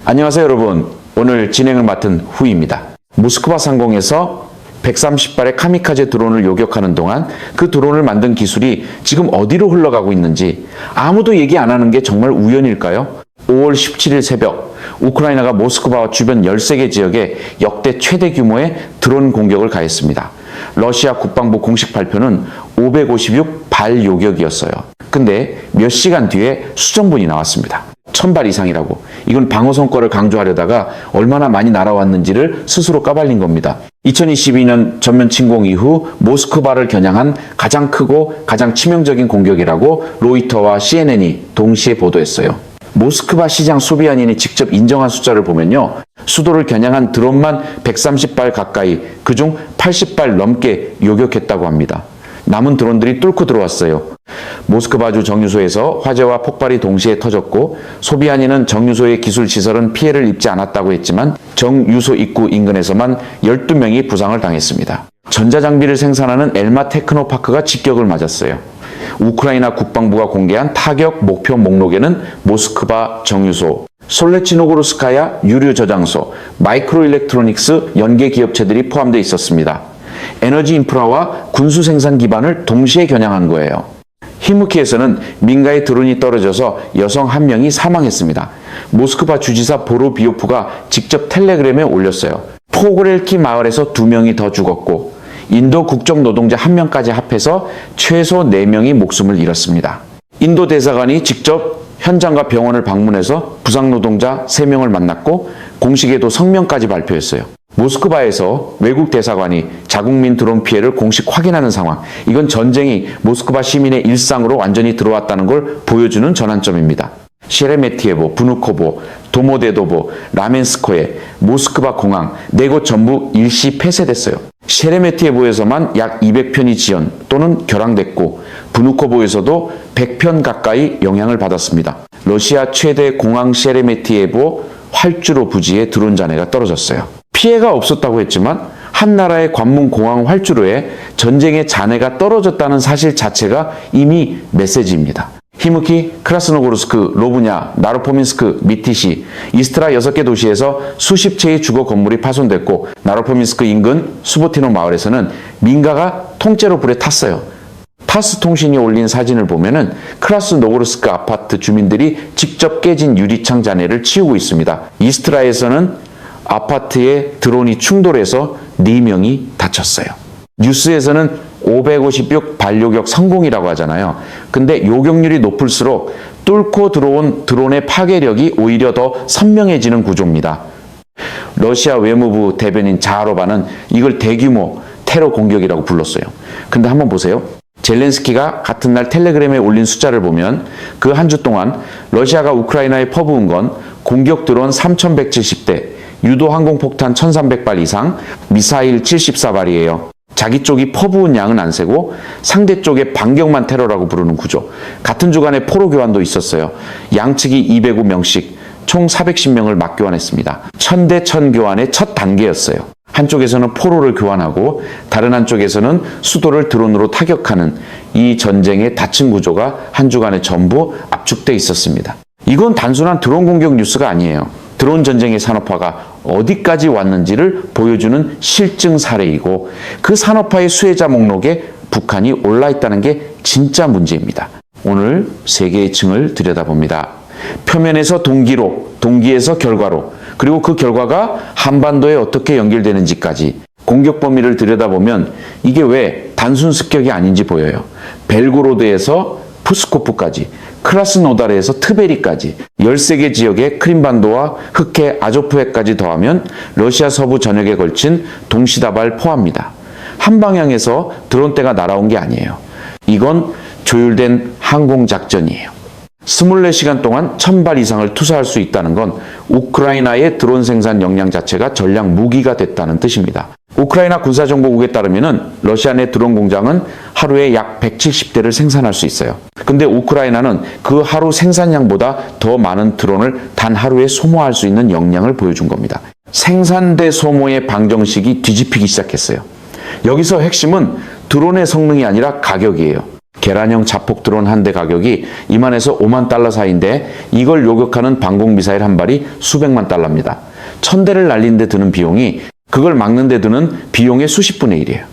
안녕하세요 여러분. 오늘 진행을 맡은 후입니다. 모스크바 상공에서 130발의 카미카제 드론을 요격하는 동안 그 드론을 만든 기술이 지금 어디로 흘러가고 있는지 아무도 얘기 안 하는 게 정말 우연일까요? 5월 17일 새벽 우크라이나가 모스크바와 주변 13개 지역에 역대 최대 규모의 드론 공격을 가했습니다. 러시아 국방부 공식 발표는 556발 요격이었어요. 근데 몇 시간 뒤에 수정본이 나왔습니다. 1000발 이상이라고. 이건 방어 성과를 강조하려다가 얼마나 많이 날아왔는지를 스스로 까발린 겁니다. 2022년 전면 침공 이후 모스크바를 겨냥한 가장 크고 가장 치명적인 공격이라고 로이터와 CNN이 동시에 보도했어요. 모스크바 시장 소비안인이 직접 인정한 숫자를 보면요. 수도를 겨냥한 드론만 130발 가까이, 그중 80발 넘게 요격했다고 합니다. 남은 드론들이 뚫고 들어왔어요. 모스크바주 정유소에서 화재와 폭발이 동시에 터졌고 소비안인은 정유소의 기술 시설은 피해를 입지 않았다고 했지만 정유소 입구 인근에서만 12명이 부상을 당했습니다. 전자장비를 생산하는 엘마 테크노파크가 직격을 맞았어요. 우크라이나 국방부가 공개한 타격 목표 목록에는 모스크바 정유소, 솔레치노고르스카야 유류 저장소, 마이크로일렉트로닉스 연계 기업체들이 포함되어 있었습니다. 에너지 인프라와 군수 생산 기반을 동시에 겨냥한 거예요. 히무키에서는 민가의 드론이 떨어져서 여성 1명이 사망했습니다. 모스크바 주지사 보로비오프가 직접 텔레그램에 올렸어요. 포고렐키 마을에서 2명이 더 죽었고 인도 국적 노동자 1명까지 합해서 최소 4명이 목숨을 잃었습니다. 인도 대사관이 직접 현장과 병원을 방문해서 부상 노동자 3명을 만났고 공식에도 성명까지 발표했어요. 모스크바에서 외국 대사관이 자국민 드론 피해를 공식 확인하는 상황. 이건 전쟁이 모스크바 시민의 일상으로 완전히 들어왔다는 걸 보여주는 전환점입니다. 셰레메티에보, 부누코보, 도모데도보, 라멘스코에, 모스크바 공항 4곳 전부 일시 폐쇄됐어요. 셰레메티에보에서만 약 200편이 지연 또는 결항됐고 부누코보에서도 100편 가까이 영향을 받았습니다. 러시아 최대 공항 셰레메티에보 활주로 부지에 드론 잔해가 떨어졌어요. 피해가 없었다고 했지만 한 나라의 관문 공항 활주로에 전쟁의 잔해가 떨어졌다는 사실 자체가 이미 메시지입니다. 히무키, 크라스노고르스크, 로브냐, 나로포민스크, 미티시, 이스트라 6개 도시에서 수십 채의 주거 건물이 파손됐고 나로포민스크 인근 수보티노 마을에서는 민가가 통째로 불에 탔어요. 타스 통신이 올린 사진을 보면은 크라스노고르스크 아파트 주민들이 직접 깨진 유리창 잔해를 치우고 있습니다. 이스트라에서는 아파트에 드론이 충돌해서 4명이 다쳤어요. 뉴스에서는 556 발요격 성공이라고 하잖아요. 근데 요격률이 높을수록 뚫고 들어온 드론의 파괴력이 오히려 더 선명해지는 구조입니다. 러시아 외무부 대변인 자하로바는 이걸 대규모 테러 공격이라고 불렀어요. 근데 한번 보세요. 젤렌스키가 같은 날 텔레그램에 올린 숫자를 보면 그 한 주 동안 러시아가 우크라이나에 퍼부은 건 공격 드론 3170대, 유도 항공폭탄 1300발 이상, 미사일 74발이에요. 자기 쪽이 퍼부은 양은 안 세고 상대 쪽의 반격만 테러라고 부르는 구조. 같은 주간에 포로 교환도 있었어요. 양측이 205명씩 총 410명을 맞교환했습니다. 1000대 1000 교환의 첫 단계였어요. 한쪽에서는 포로를 교환하고 다른 한쪽에서는 수도를 드론으로 타격하는 이 전쟁의 다층 구조가 한 주간에 전부 압축돼 있었습니다. 이건 단순한 드론 공격 뉴스가 아니에요. 드론 전쟁의 산업화가 어디까지 왔는지를 보여주는 실증 사례이고 그 산업화의 수혜자 목록에 북한이 올라있다는 게 진짜 문제입니다. 오늘 세 개의 층을 들여다봅니다. 표면에서 동기로, 동기에서 결과로, 그리고 그 결과가 한반도에 어떻게 연결되는지까지 공격 범위를 들여다보면 이게 왜 단순 습격이 아닌지 보여요. 벨고로드에서 푸스코프까지, 크라스노다르에서 트베리까지 13개 지역의 크림반도와 흑해, 아조프해까지 더하면 러시아 서부 전역에 걸친 동시다발 포함입니다. 한 방향에서 드론대가 날아온 게 아니에요. 이건 조율된 항공작전이에요. 24시간 동안 1000발 이상을 투사할 수 있다는 건 우크라이나의 드론 생산 역량 자체가 전략 무기가 됐다는 뜻입니다. 우크라이나 군사정보국에 따르면 러시아 내 드론 공장은 하루에 약 170대를 생산할 수 있어요. 근데 우크라이나는 그 하루 생산량보다 더 많은 드론을 단 하루에 소모할 수 있는 역량을 보여준 겁니다. 생산대 소모의 방정식이 뒤집히기 시작했어요. 여기서 핵심은 드론의 성능이 아니라 가격이에요. 계란형 자폭 드론 한 대 가격이 2만에서 5만 달러 사이인데 이걸 요격하는 방공 미사일 한 발이 수백만 달러입니다. 1000대를 날린 데 드는 비용이 그걸 막는 데 드는 비용의 수십 분의 1이에요.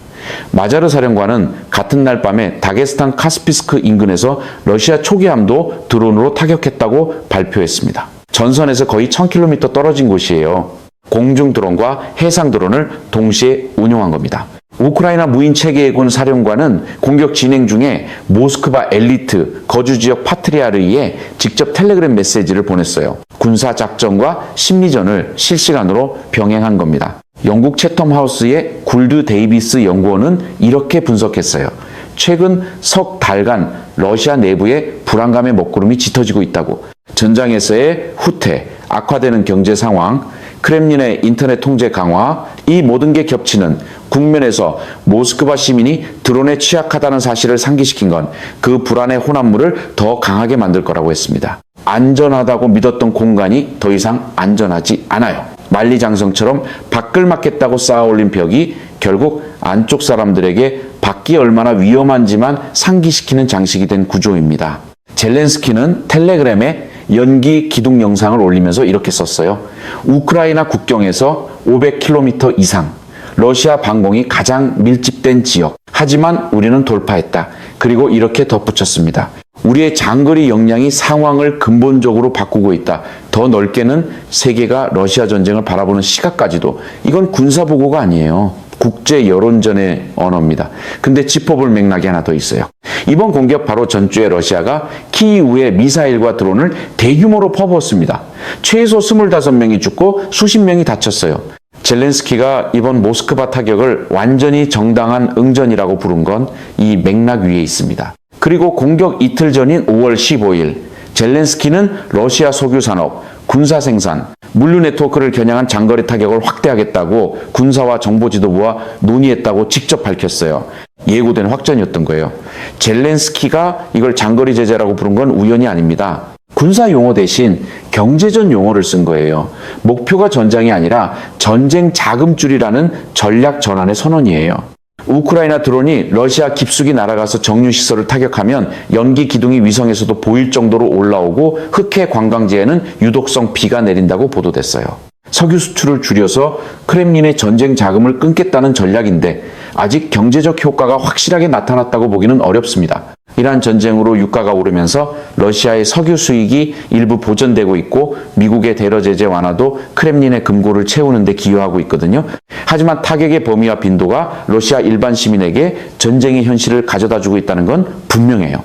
마자르 사령관은 같은 날 밤에 다게스탄 카스피스크 인근에서 러시아 초기함도 드론으로 타격했다고 발표했습니다. 전선에서 거의 1000km 떨어진 곳이에요. 공중 드론과 해상 드론을 동시에 운용한 겁니다. 우크라이나 무인체계해군 사령관은 공격 진행 중에 모스크바 엘리트 거주지역 파트리아르이에 직접 텔레그램 메시지를 보냈어요. 군사작전과 심리전을 실시간으로 병행한 겁니다. 영국 채텀하우스의 굴드 데이비스 연구원은 이렇게 분석했어요. 최근 석 달간 러시아 내부에 불안감의 먹구름이 짙어지고 있다고. 전장에서의 후퇴, 악화되는 경제 상황, 크렘린의 인터넷 통제 강화, 이 모든 게 겹치는 국면에서 모스크바 시민이 드론에 취약하다는 사실을 상기시킨 건 그 불안의 혼합물을 더 강하게 만들 거라고 했습니다. 안전하다고 믿었던 공간이 더 이상 안전하지 않아요. 만리장성처럼 밖을 막겠다고 쌓아올린 벽이 결국 안쪽 사람들에게 밖이 얼마나 위험한지만 상기시키는 장식이 된 구조입니다. 젤렌스키는 텔레그램에 연기 기둥 영상을 올리면서 이렇게 썼어요. 우크라이나 국경에서 500km 이상 러시아 방공이 가장 밀집된 지역. 하지만 우리는 돌파했다. 그리고 이렇게 덧붙였습니다. 우리의 장거리 역량이 상황을 근본적으로 바꾸고 있다. 더 넓게는 세계가 러시아 전쟁을 바라보는 시각까지도. 이건 군사보고가 아니에요. 국제 여론전의 언어입니다. 근데 짚어볼 맥락이 하나 더 있어요. 이번 공격 바로 전주에 러시아가 키이우에 미사일과 드론을 대규모로 퍼부었습니다. 최소 25명이 죽고 수십 명이 다쳤어요. 젤렌스키가 이번 모스크바 타격을 완전히 정당한 응전이라고 부른 건 이 맥락 위에 있습니다. 그리고 공격 이틀 전인 5월 15일 젤렌스키는 러시아 석유 산업, 군사 생산, 물류 네트워크를 겨냥한 장거리 타격을 확대하겠다고 군사와 정보 지도부와 논의했다고 직접 밝혔어요. 예고된 확전이었던 거예요. 젤렌스키가 이걸 장거리 제재라고 부른 건 우연이 아닙니다. 군사 용어 대신 경제전 용어를 쓴 거예요. 목표가 전장이 아니라 전쟁 자금줄이라는 전략 전환의 선언이에요. 우크라이나 드론이 러시아 깊숙이 날아가서 정유시설을 타격하면 연기 기둥이 위성에서도 보일 정도로 올라오고 흑해 관광지에는 유독성 비가 내린다고 보도됐어요. 석유 수출을 줄여서 크렘린의 전쟁 자금을 끊겠다는 전략인데 아직 경제적 효과가 확실하게 나타났다고 보기는 어렵습니다. 이란 전쟁으로 유가가 오르면서 러시아의 석유 수익이 일부 보전되고 있고 미국의 대러 제재 완화도 크렘린의 금고를 채우는 데 기여하고 있거든요. 하지만 타격의 범위와 빈도가 러시아 일반 시민에게 전쟁의 현실을 가져다주고 있다는 건 분명해요.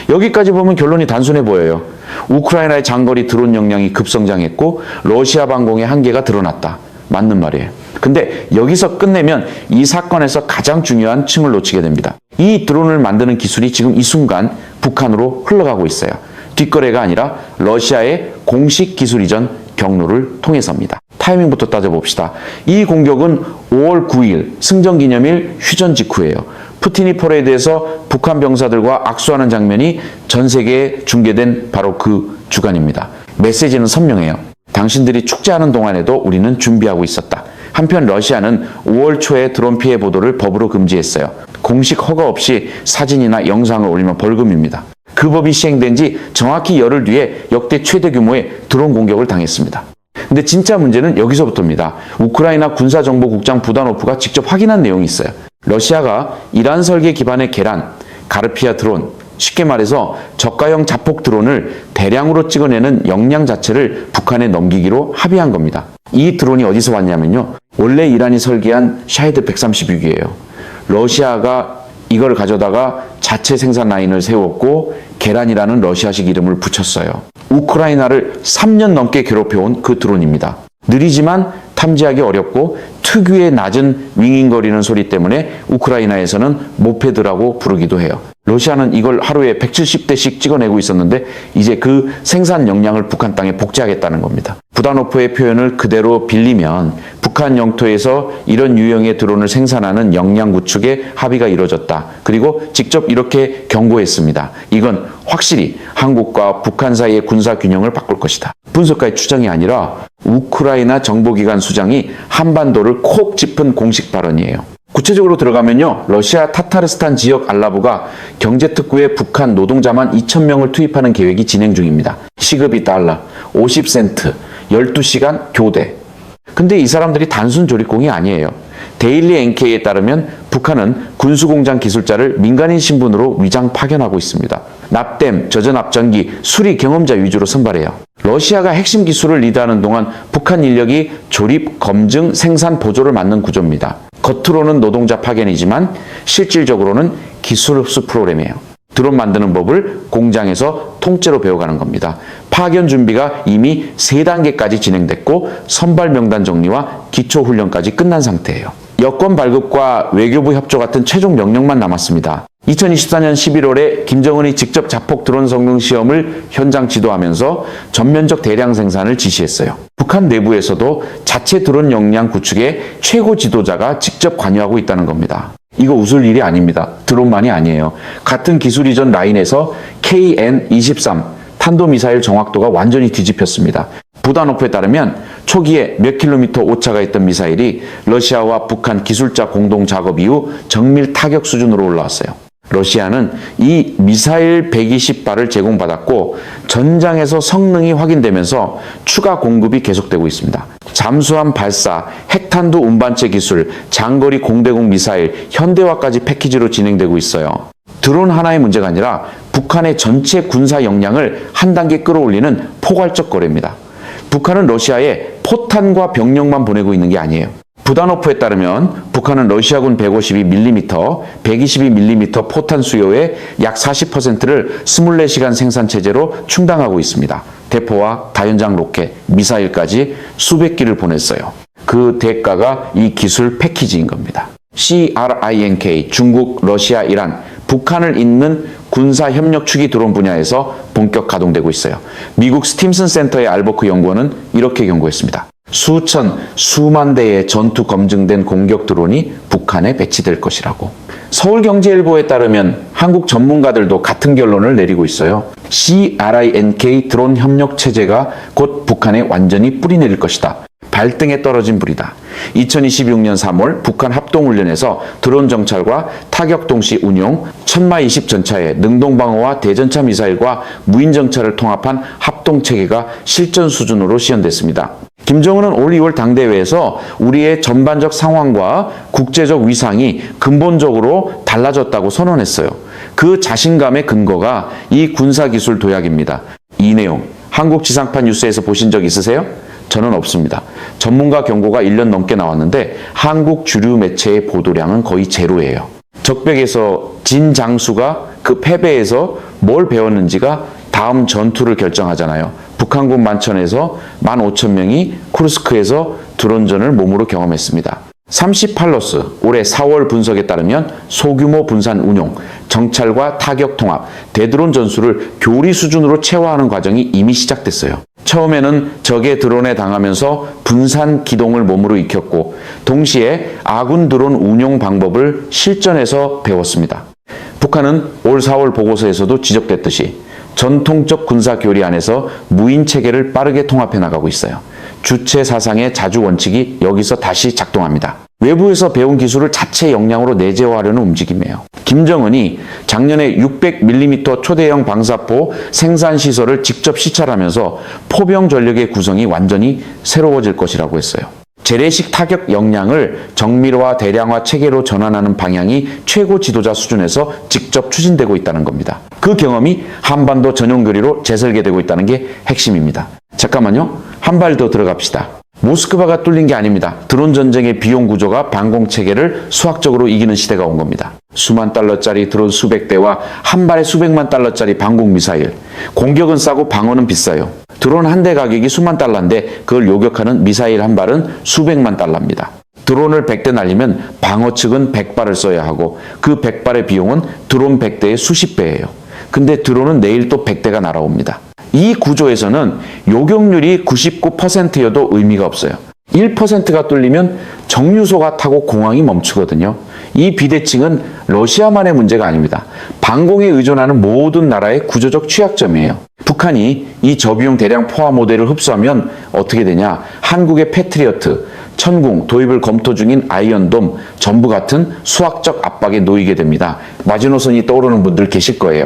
여기까지 보면 결론이 단순해 보여요. 우크라이나의 장거리 드론 역량이 급성장했고 러시아 방공의 한계가 드러났다. 맞는 말이에요. 근데 여기서 끝내면 이 사건에서 가장 중요한 층을 놓치게 됩니다. 이 드론을 만드는 기술이 지금 이 순간 북한으로 흘러가고 있어요. 뒷거래가 아니라 러시아의 공식 기술 이전 경로를 통해서입니다. 타이밍부터 따져봅시다. 이 공격은 5월 9일 승전기념일 휴전 직후예요. 푸틴이 퍼레이드에서 북한 병사들과 악수하는 장면이 전 세계에 중계된 바로 그 주간입니다. 메시지는 선명해요. 당신들이 축제하는 동안에도 우리는 준비하고 있었다. 한편 러시아는 5월 초에 드론 피해 보도를 법으로 금지했어요. 공식 허가 없이 사진이나 영상을 올리면 벌금입니다. 그 법이 시행된 지 정확히 열흘 뒤에 역대 최대 규모의 드론 공격을 당했습니다. 근데 진짜 문제는 여기서부터입니다. 우크라이나 군사정보국장 부다노프가 직접 확인한 내용이 있어요. 러시아가 이란 설계 기반의 계란, 가르피아 드론, 쉽게 말해서 저가형 자폭 드론을 대량으로 찍어내는 역량 자체를 북한에 넘기기로 합의한 겁니다. 이 드론이 어디서 왔냐면요. 원래 이란이 설계한 샤헤드 136이에요. 러시아가 이걸 가져다가 자체 생산 라인을 세웠고 계란이라는 러시아식 이름을 붙였어요. 우크라이나를 3년 넘게 괴롭혀온 그 드론입니다. 느리지만 탐지하기 어렵고 특유의 낮은 윙윙거리는 소리 때문에 우크라이나에서는 모페드라고 부르기도 해요. 러시아는 이걸 하루에 170대씩 찍어내고 있었는데 이제 그 생산 역량을 북한 땅에 복제하겠다는 겁니다. 부다노프의 표현을 그대로 빌리면 북한 영토에서 이런 유형의 드론을 생산하는 역량 구축에 합의가 이루어졌다. 그리고 직접 이렇게 경고했습니다. 이건 확실히 한국과 북한 사이의 군사 균형을 바꿀 것이다. 분석가의 추정이 아니라 우크라이나 정보기관 수장이 한반도를 콕 짚은 공식 발언이에요. 구체적으로 들어가면요, 러시아 타타르스탄 지역 알라브가 경제특구에 북한 노동자만 2,000명을 투입하는 계획이 진행 중입니다. 시급이 달러, 50센트, 12시간 교대. 근데 이 사람들이 단순 조립공이 아니에요. 데일리 NK에 따르면 북한은 군수공장 기술자를 민간인 신분으로 위장 파견하고 있습니다. 납땜, 저전압전기, 수리 경험자 위주로 선발해요. 러시아가 핵심 기술을 리드하는 동안 북한 인력이 조립, 검증, 생산, 보조를 맡는 구조입니다. 겉으로는 노동자 파견이지만 실질적으로는 기술 흡수 프로그램이에요. 드론 만드는 법을 공장에서 통째로 배워가는 겁니다. 파견 준비가 이미 3단계까지 진행됐고 선발 명단 정리와 기초훈련까지 끝난 상태예요. 여권 발급과 외교부 협조 같은 최종 명령만 남았습니다. 2024년 11월에 김정은이 직접 자폭 드론 성능 시험을 현장 지도하면서 전면적 대량 생산을 지시했어요. 북한 내부에서도 자체 드론 역량 구축에 최고 지도자가 직접 관여하고 있다는 겁니다. 이거 웃을 일이 아닙니다. 드론만이 아니에요. 같은 기술 이전 라인에서 KN-23 탄도미사일 정확도가 완전히 뒤집혔습니다. 부다노프에 따르면 초기에 몇 킬로미터 오차가 있던 미사일이 러시아와 북한 기술자 공동 작업 이후 정밀 타격 수준으로 올라왔어요. 러시아는 이 미사일 120발을 제공받았고 전장에서 성능이 확인되면서 추가 공급이 계속되고 있습니다. 잠수함 발사, 핵탄두 운반체 기술, 장거리 공대공 미사일, 현대화까지 패키지로 진행되고 있어요. 드론 하나의 문제가 아니라 북한의 전체 군사 역량을 한 단계 끌어올리는 포괄적 거래입니다. 북한은 러시아에 포탄과 병력만 보내고 있는 게 아니에요. 부다노프에 따르면 북한은 러시아군 152mm, 122mm 포탄 수요의 약 40%를 24시간 생산 체제로 충당하고 있습니다. 대포와 다연장 로켓, 미사일까지 수백 기를 보냈어요. 그 대가가 이 기술 패키지인 겁니다. CRINK, 중국, 러시아, 이란, 북한을 잇는 군사협력 추기 드론 분야에서 본격 가동되고 있어요. 미국 스팀슨 센터의 알버크 연구원은 이렇게 경고했습니다. 수천, 수만 대의 전투 검증된 공격 드론이 북한에 배치될 것이라고. 서울경제일보에 따르면 한국 전문가들도 같은 결론을 내리고 있어요. CRINK 드론 협력 체제가 곧 북한에 완전히 뿌리내릴 것이다. 발등에 떨어진 불이다. 2026년 3월 북한 합동훈련에서 드론 정찰과 타격 동시 운용, 천마20 전차의 능동방어와 대전차 미사일과 무인 정찰을 통합한 합동체계가 실전 수준으로 시연됐습니다. 김정은은 올 2월 당대회에서 우리의 전반적 상황과 국제적 위상이 근본적으로 달라졌다고 선언했어요. 그 자신감의 근거가 이 군사기술 도약입니다. 이 내용 한국 지상파 뉴스에서 보신 적 있으세요? 저는 없습니다. 전문가 경고가 1년 넘게 나왔는데 한국 주류 매체의 보도량은 거의 제로예요. 적벽에서 진 장수가 그 패배에서 뭘 배웠는지가 다음 전투를 결정하잖아요. 북한군 만천에서 15,000명이 쿠르스크에서 드론전을 몸으로 경험했습니다. 38러스 올해 4월 분석에 따르면 소규모 분산 운용, 정찰과 타격 통합, 대드론 전술을 교리 수준으로 체화하는 과정이 이미 시작됐어요. 처음에는 적의 드론에 당하면서 분산 기동을 몸으로 익혔고 동시에 아군 드론 운용 방법을 실전에서 배웠습니다. 북한은 올 4월 보고서에서도 지적됐듯이 전통적 군사 교리 안에서 무인 체계를 빠르게 통합해 나가고 있어요. 주체 사상의 자주 원칙이 여기서 다시 작동합니다. 외부에서 배운 기술을 자체 역량으로 내재화하려는 움직임이에요. 김정은이 작년에 600mm 초대형 방사포 생산 시설을 직접 시찰하면서 포병 전력의 구성이 완전히 새로워질 것이라고 했어요. 재래식 타격 역량을 정밀화, 대량화 체계로 전환하는 방향이 최고 지도자 수준에서 직접 추진되고 있다는 겁니다. 그 경험이 한반도 전용 교리로 재설계되고 있다는 게 핵심입니다. 잠깐만요. 한 발 더 들어갑시다. 모스크바가 뚫린 게 아닙니다. 드론 전쟁의 비용 구조가 방공 체계를 수학적으로 이기는 시대가 온 겁니다. 수만 달러짜리 드론 수백 대와 한 발에 수백만 달러짜리 방공 미사일. 공격은 싸고 방어는 비싸요. 드론 한 대 가격이 수만 달러인데 그걸 요격하는 미사일 한 발은 수백만 달러입니다. 드론을 100대 날리면 방어 측은 100발을 써야 하고 그 100발의 비용은 드론 100대의 수십 배예요. 근데 드론은 내일 또 100대가 날아옵니다. 이 구조에서는 요격률이 99%여도 의미가 없어요. 1%가 뚫리면 정유소가 타고 공항이 멈추거든요. 이 비대칭은 러시아만의 문제가 아닙니다. 방공에 의존하는 모든 나라의 구조적 취약점이에요. 북한이 이 저비용 대량 포화 모델을 흡수하면 어떻게 되냐? 한국의 패트리어트, 천궁, 도입을 검토 중인 아이언돔 전부 같은 수학적 압박에 놓이게 됩니다. 마지노선이 떠오르는 분들 계실 거예요.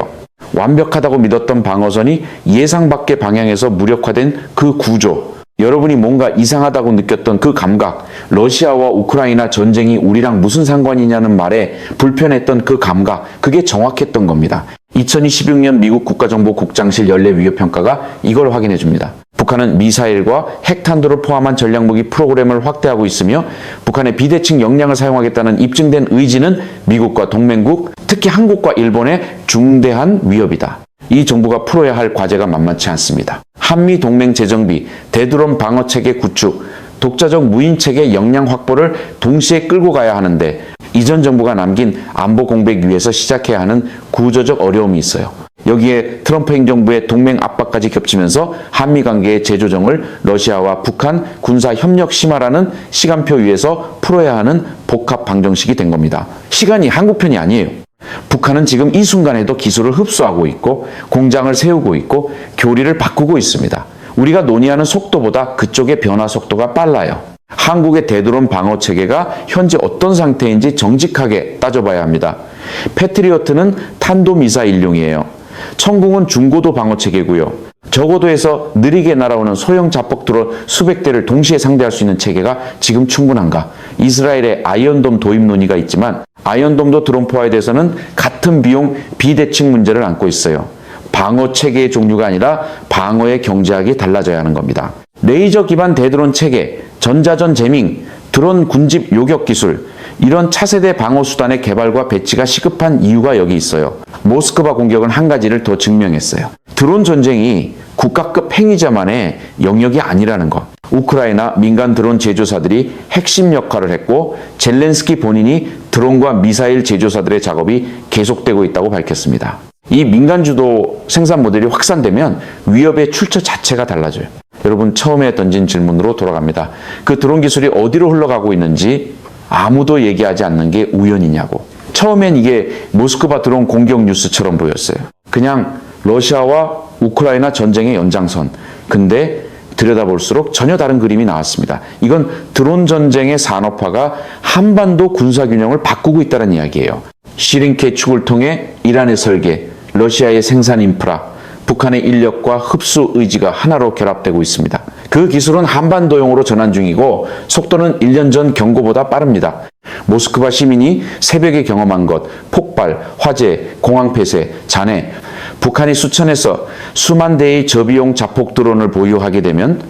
완벽하다고 믿었던 방어선이 예상 밖의 방향에서 무력화된 그 구조, 여러분이 뭔가 이상하다고 느꼈던 그 감각, 러시아와 우크라이나 전쟁이 우리랑 무슨 상관이냐는 말에 불편했던 그 감각, 그게 정확했던 겁니다. 2026년 미국 국가정보국장실 연례위협평가가 이걸 확인해 줍니다. 북한은 미사일과 핵탄두를 포함한 전략무기 프로그램을 확대하고 있으며 북한의 비대칭 역량을 사용하겠다는 입증된 의지는 미국과 동맹국, 특히 한국과 일본의 중대한 위협이다. 이 정부가 풀어야 할 과제가 만만치 않습니다. 한미 동맹 재정비, 대드론 방어체계 구축, 독자적 무인체계 역량 확보를 동시에 끌고 가야 하는데 이전 정부가 남긴 안보 공백 위에서 시작해야 하는 구조적 어려움이 있어요. 여기에 트럼프 행정부의 동맹 압박까지 겹치면서 한미 관계의 재조정을 러시아와 북한 군사 협력 심화라는 시간표 위에서 풀어야 하는 복합 방정식이 된 겁니다. 시간이 한국 편이 아니에요. 북한은 지금 이 순간에도 기술을 흡수하고 있고 공장을 세우고 있고 교리를 바꾸고 있습니다. 우리가 논의하는 속도보다 그쪽의 변화 속도가 빨라요. 한국의 대드론 방어 체계가 현재 어떤 상태인지 정직하게 따져봐야 합니다. 패트리어트는 탄도미사일용이에요. 천궁은 중고도 방어 체계고요. 저고도에서 느리게 날아오는 소형 자폭 드론 수백 대를 동시에 상대할 수 있는 체계가 지금 충분한가? 이스라엘의 아이언돔 도입 논의가 있지만 아이언돔도 드론포화에 대해서는 같은 비용 비대칭 문제를 안고 있어요. 방어 체계의 종류가 아니라 방어의 경제학이 달라져야 하는 겁니다. 레이저 기반 대드론 체계, 전자전 제밍, 드론 군집 요격 기술, 이런 차세대 방어 수단의 개발과 배치가 시급한 이유가 여기 있어요. 모스크바 공격은 한 가지를 더 증명했어요. 드론 전쟁이 국가급 행위자만의 영역이 아니라는 것. 우크라이나 민간 드론 제조사들이 핵심 역할을 했고 젤렌스키 본인이 드론과 미사일 제조사들의 작업이 계속되고 있다고 밝혔습니다. 이 민간 주도 생산 모델이 확산되면 위협의 출처 자체가 달라져요. 여러분 처음에 던진 질문으로 돌아갑니다. 그 드론 기술이 어디로 흘러가고 있는지 아무도 얘기하지 않는 게 우연이냐고. 처음엔 이게 모스크바 드론 공격 뉴스처럼 보였어요. 그냥 러시아와 우크라이나 전쟁의 연장선. 근데 들여다볼수록 전혀 다른 그림이 나왔습니다. 이건 드론 전쟁의 산업화가 한반도 군사균형을 바꾸고 있다는 이야기예요. 시링케 축을 통해 이란의 설계, 러시아의 생산 인프라, 북한의 인력과 흡수 의지가 하나로 결합되고 있습니다. 그 기술은 한반도용으로 전환 중이고 속도는 1년 전 경고보다 빠릅니다. 모스크바 시민이 새벽에 경험한 것, 폭발, 화재, 공항 폐쇄, 잔해, 북한이 수천에서 수만 대의 저비용 자폭 드론을 보유하게 되면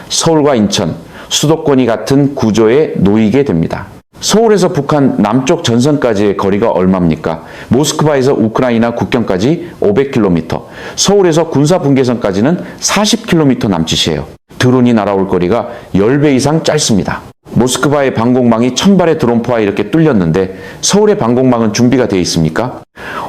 서울과 인천, 수도권이 같은 구조에 놓이게 됩니다. 서울에서 북한 남쪽 전선까지의 거리가 얼마입니까? 모스크바에서 우크라이나 국경까지 500km, 서울에서 군사분계선까지는 40km 남짓이에요. 드론이 날아올 거리가 10배 이상 짧습니다. 모스크바의 방공망이 1000발의 드론포와 이렇게 뚫렸는데 서울의 방공망은 준비가 되어 있습니까?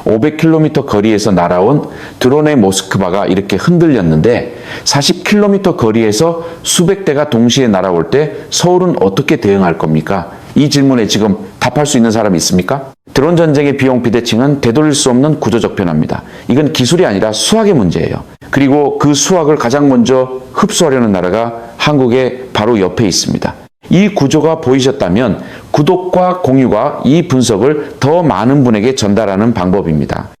500km 거리에서 날아온 드론의 모스크바가 이렇게 흔들렸는데 40km 거리에서 수백 대가 동시에 날아올 때 서울은 어떻게 대응할 겁니까? 이 질문에 지금 답할 수 있는 사람이 있습니까? 드론 전쟁의 비용 비대칭은 되돌릴 수 없는 구조적 변화입니다. 이건 기술이 아니라 수학의 문제예요. 그리고 그 수학을 가장 먼저 흡수하려는 나라가 한국의 바로 옆에 있습니다. 이 구조가 보이셨다면 구독과 공유가 이 분석을 더 많은 분에게 전달하는 방법입니다.